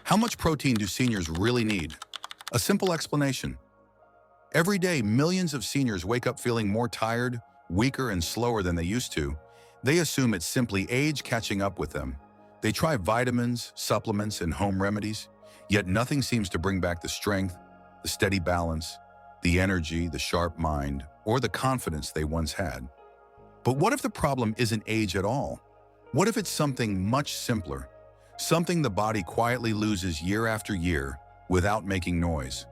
How much protein do seniors really need? A simple explanation. Every day, millions of seniors wake up feeling more tired, weaker, and slower than they used to. They assume it's simply age catching up with them. They try vitamins, supplements, and home remedies, yet nothing seems to bring back the strength, the steady balance, the energy, the sharp mind, or the confidence they once had. But what if the problem isn't age at all? What if it's something much simpler? Something the body quietly loses year after year without making noise.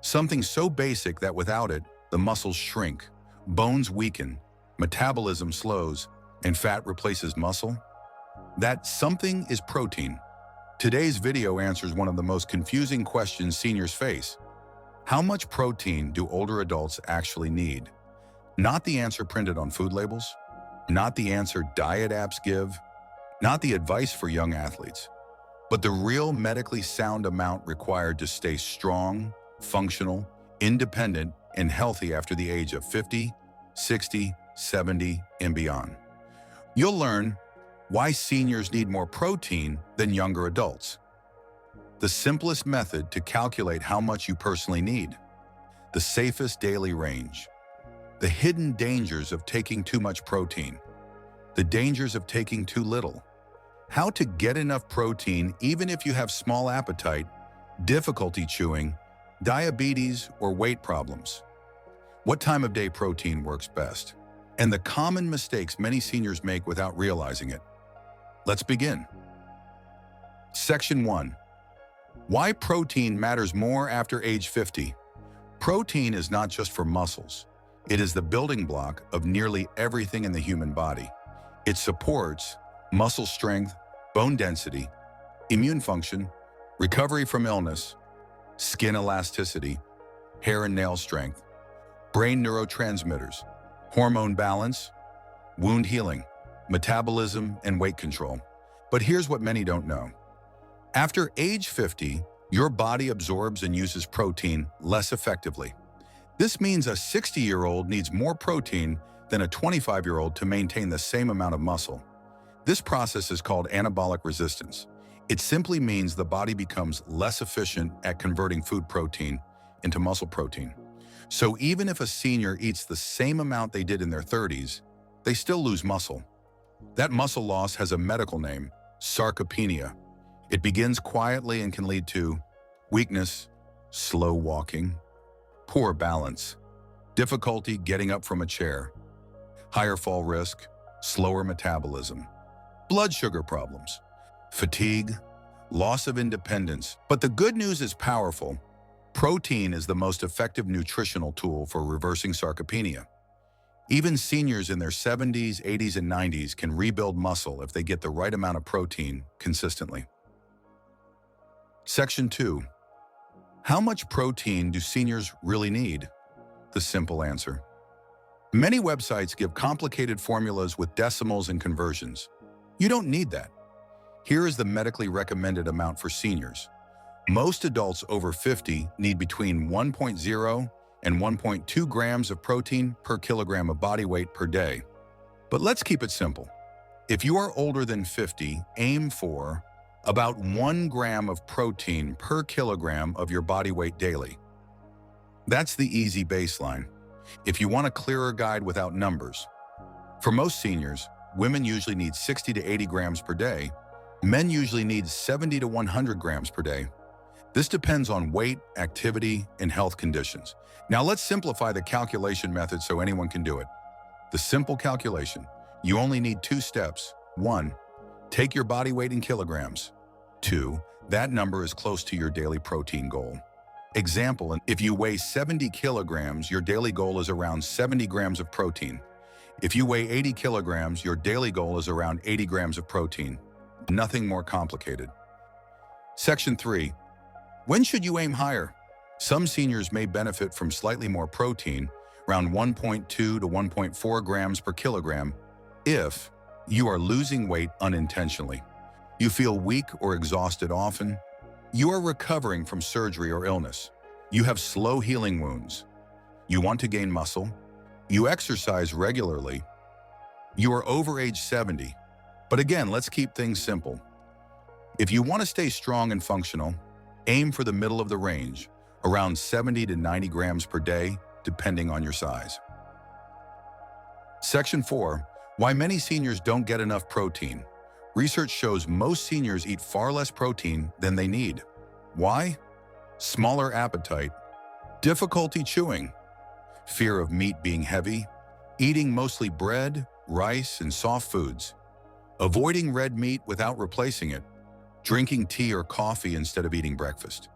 Something so basic that without it, the muscles shrink, bones weaken, metabolism slows, and fat replaces muscle? That something is protein. Today's video answers one of the most confusing questions seniors face. How much protein do older adults actually need? Not the answer printed on food labels, not the answer diet apps give, not the advice for young athletes, but the real medically sound amount required to stay strong, functional, independent, and healthy after the age of 50, 60, 70, and beyond. You'll learn why seniors need more protein than younger adults, the simplest method to calculate how much you personally need, the safest daily range, the hidden dangers of taking too much protein, the dangers of taking too little, how to get enough protein even if you have small appetite, difficulty chewing, diabetes, or weight problems, what time of day protein works best, and the common mistakes many seniors make without realizing it. Let's begin. Section 1. Why protein matters more after age 50. Protein is not just for muscles. It is the building block of nearly everything in the human body. It supports muscle strength, bone density, immune function, recovery from illness, skin elasticity, hair and nail strength, brain neurotransmitters, hormone balance, wound healing, metabolism, and weight control. But here's what many don't know. After age 50, your body absorbs and uses protein less effectively. This means a 60-year-old needs more protein than a 25-year-old to maintain the same amount of muscle. This process is called anabolic resistance. It simply means the body becomes less efficient at converting food protein into muscle protein. So even if a senior eats the same amount they did in their 30s, they still lose muscle. That muscle loss has a medical name, sarcopenia. It begins quietly and can lead to weakness, slow walking, poor balance, difficulty getting up from a chair, higher fall risk, slower metabolism, blood sugar problems, fatigue, loss of independence. But the good news is powerful. Protein is the most effective nutritional tool for reversing sarcopenia. Even seniors in their 70s, 80s, and 90s can rebuild muscle if they get the right amount of protein consistently. Section 2. How much protein do seniors really need? The simple answer. Many websites give complicated formulas with decimals and conversions. You don't need that. Here is the medically recommended amount for seniors. Most adults over 50 need between 1.0 and 1.2 grams of protein per kilogram of body weight per day. But let's keep it simple. If you are older than 50, aim for about 1 gram of protein per kilogram of your body weight daily. That's the easy baseline. If you want a clearer guide without numbers. For most seniors, women usually need 60 to 80 grams per day. Men usually need 70 to 100 grams per day. This depends on weight, activity, and health conditions. Now let's simplify the calculation method so anyone can do it. The simple calculation. You only need 2 steps. 1. Take your body weight in kilograms. 2. That number is close to your daily protein goal. Example, if you weigh 70 kilograms, your daily goal is around 70 grams of protein. If you weigh 80 kilograms, your daily goal is around 80 grams of protein. Nothing more complicated. Section 3. When should you aim higher? Some seniors may benefit from slightly more protein, around 1.2 to 1.4 grams per kilogram, if you are losing weight unintentionally. You feel weak or exhausted often. You are recovering from surgery or illness. You have slow healing wounds. You want to gain muscle. You exercise regularly. You are over age 70. But again, let's keep things simple. If you want to stay strong and functional, aim for the middle of the range, around 70 to 90 grams per day, depending on your size. Section 4. Why many seniors don't get enough protein. Research shows most seniors eat far less protein than they need. Why? Smaller appetite, difficulty chewing, fear of meat being heavy, eating mostly bread, rice, and soft foods, avoiding red meat without replacing it, drinking tea or coffee instead of eating breakfast,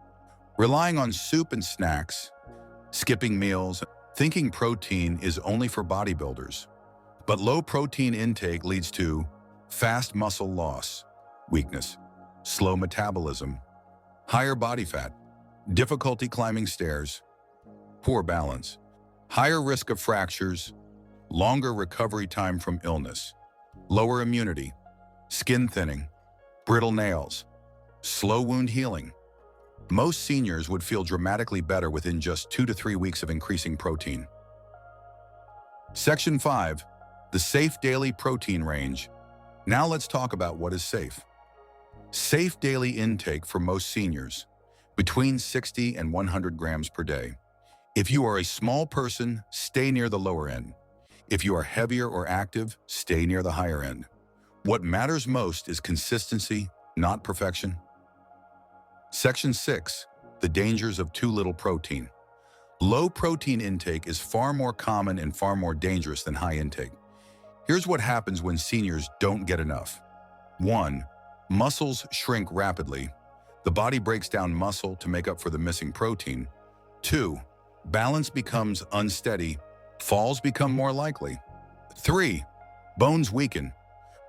relying on soup and snacks, skipping meals, thinking protein is only for bodybuilders. But low protein intake leads to fast muscle loss, weakness, slow metabolism, higher body fat, difficulty climbing stairs, poor balance, higher risk of fractures, longer recovery time from illness, lower immunity, skin thinning, brittle nails, slow wound healing. Most seniors would feel dramatically better within just 2 to 3 weeks of increasing protein. Section 5. The safe daily protein range. Now let's talk about what is safe. Safe daily intake for most seniors, between 60 and 100 grams per day. If you are a small person, stay near the lower end. If you are heavier or active, stay near the higher end. What matters most is consistency, not perfection. Section 6. The dangers of too little protein. Low protein intake is far more common and far more dangerous than high intake. Here's what happens when seniors don't get enough. 1. Muscles shrink rapidly. The body breaks down muscle to make up for the missing protein. 2. Balance becomes unsteady. Falls become more likely. 3. Bones weaken.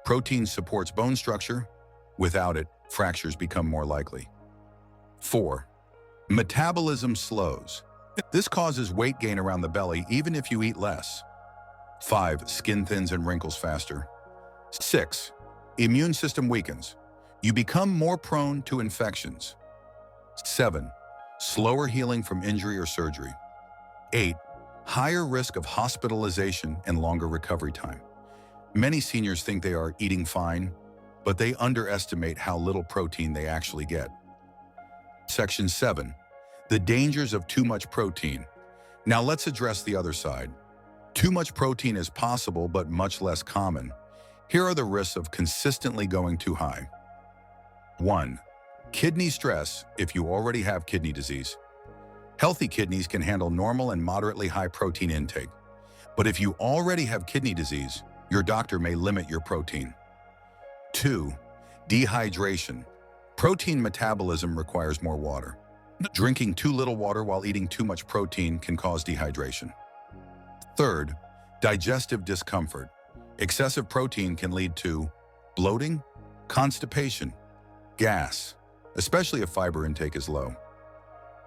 Protein supports bone structure. Without it, fractures become more likely. 4. Metabolism slows. This causes weight gain around the belly even if you eat less. 5. Skin thins and wrinkles faster. 6. Immune system weakens. You become more prone to infections. 7. Slower healing from injury or surgery. 8. Higher risk of hospitalization and longer recovery time. Many seniors think they are eating fine, but they underestimate how little protein they actually get. Section 7. The dangers of too much protein. Now let's address the other side. Too much protein is possible, but much less common. Here are the risks of consistently going too high. 1. Kidney stress if you already have kidney disease. Healthy kidneys can handle normal and moderately high protein intake. But if you already have kidney disease, your doctor may limit your protein. 2. Dehydration. Protein metabolism requires more water. Drinking too little water while eating too much protein can cause dehydration. 3. Digestive discomfort. Excessive protein can lead to bloating, constipation, gas, especially if fiber intake is low.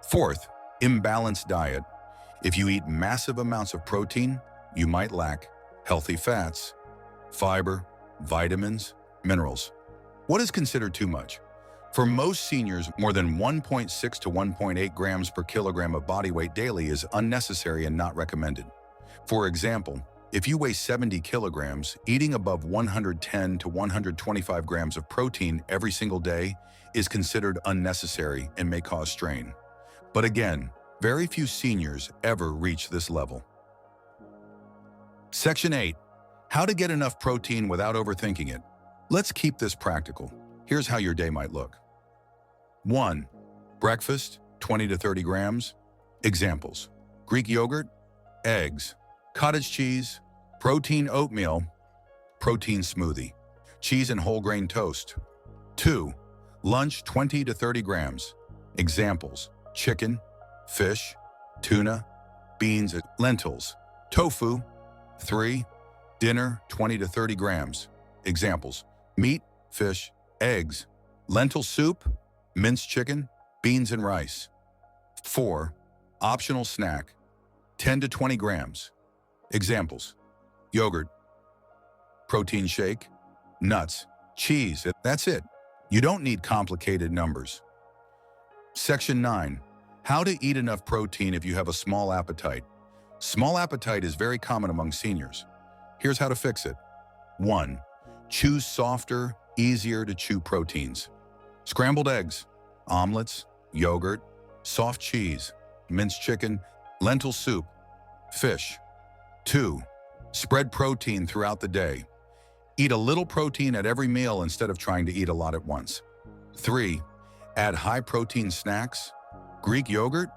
4. Imbalanced diet. If you eat massive amounts of protein, you might lack healthy fats, fiber, vitamins, minerals. What is considered too much? For most seniors, more than 1.6 to 1.8 grams per kilogram of body weight daily is unnecessary and not recommended. For example, if you weigh 70 kilograms, eating above 110 to 125 grams of protein every single day is considered unnecessary and may cause strain. But again, very few seniors ever reach this level. Section 8. How to get enough protein without overthinking it. Let's keep this practical. Here's how your day might look. 1. Breakfast, 20 to 30 grams. Examples: Greek yogurt, eggs, cottage cheese, protein oatmeal, protein smoothie, cheese and whole grain toast. 2. Lunch, 20 to 30 grams. Examples: chicken, fish, tuna, beans, lentils, tofu. 3. Dinner, 20 to 30 grams. Examples: meat, fish, eggs, lentil soup, minced chicken, beans and rice. 4. Optional snack, 10 to 20 grams. Examples: yogurt, protein shake, nuts, cheese. That's it. You don't need complicated numbers. Section 9. How to eat enough protein if you have a small appetite. Small appetite is very common among seniors. Here's how to fix it. 1. Choose softer, easier to chew proteins. Scrambled eggs, omelets, yogurt, soft cheese, minced chicken, lentil soup, fish. 2. Spread protein throughout the day. Eat a little protein at every meal instead of trying to eat a lot at once. 3. Add high-protein snacks, Greek yogurt,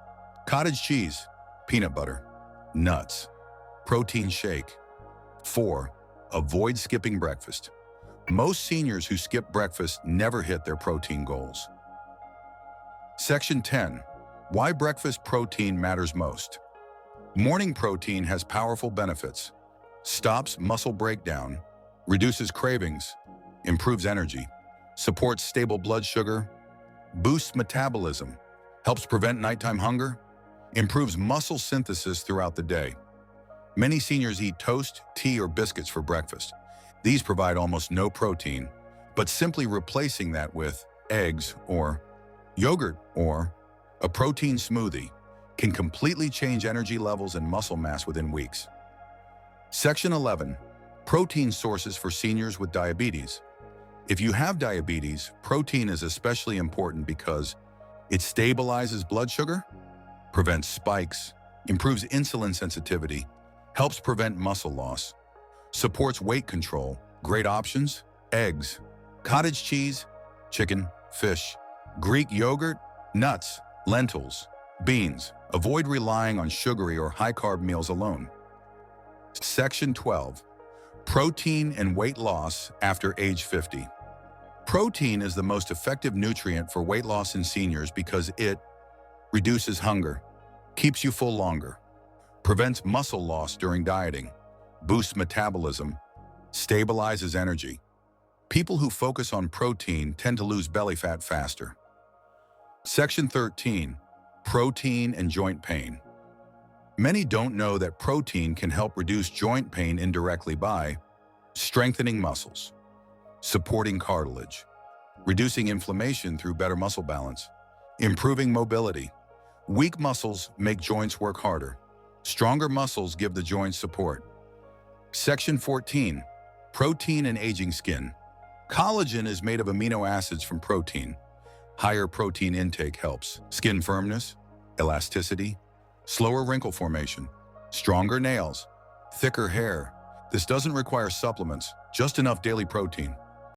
cottage cheese, peanut butter, nuts, protein shake. 4. Avoid skipping breakfast. Most seniors who skip breakfast never hit their protein goals. Section 10. Why breakfast protein matters most. Morning protein has powerful benefits. Stops muscle breakdown, reduces cravings, improves energy, supports stable blood sugar, boosts metabolism, helps prevent nighttime hunger, improves muscle synthesis throughout the day. Many seniors eat toast, tea, or biscuits for breakfast. These provide almost no protein, but simply replacing that with eggs or yogurt or a protein smoothie can completely change energy levels and muscle mass within weeks. Section 11. Protein sources for seniors with diabetes. If you have diabetes, protein is especially important because it stabilizes blood sugar, prevents spikes, improves insulin sensitivity, helps prevent muscle loss, supports weight control. Great options: eggs, cottage cheese, chicken, fish, Greek yogurt, nuts, lentils, beans. Avoid relying on sugary or high-carb meals alone. Section 12. Protein and weight loss after age 50. Protein is the most effective nutrient for weight loss in seniors because it reduces hunger, keeps you full longer, prevents muscle loss during dieting, boosts metabolism, stabilizes energy. People who focus on protein tend to lose belly fat faster. Section 13. Protein and joint pain. Many don't know that protein can help reduce joint pain indirectly by strengthening muscles, supporting cartilage, reducing inflammation through better muscle balance, improving mobility. Weak muscles make joints work harder. Stronger muscles give the joints support. Section 14. Protein and aging skin. Collagen is made of amino acids from protein. Higher protein intake helps skin firmness, elasticity, slower wrinkle formation, stronger nails, thicker hair. This doesn't require supplements, just enough daily protein.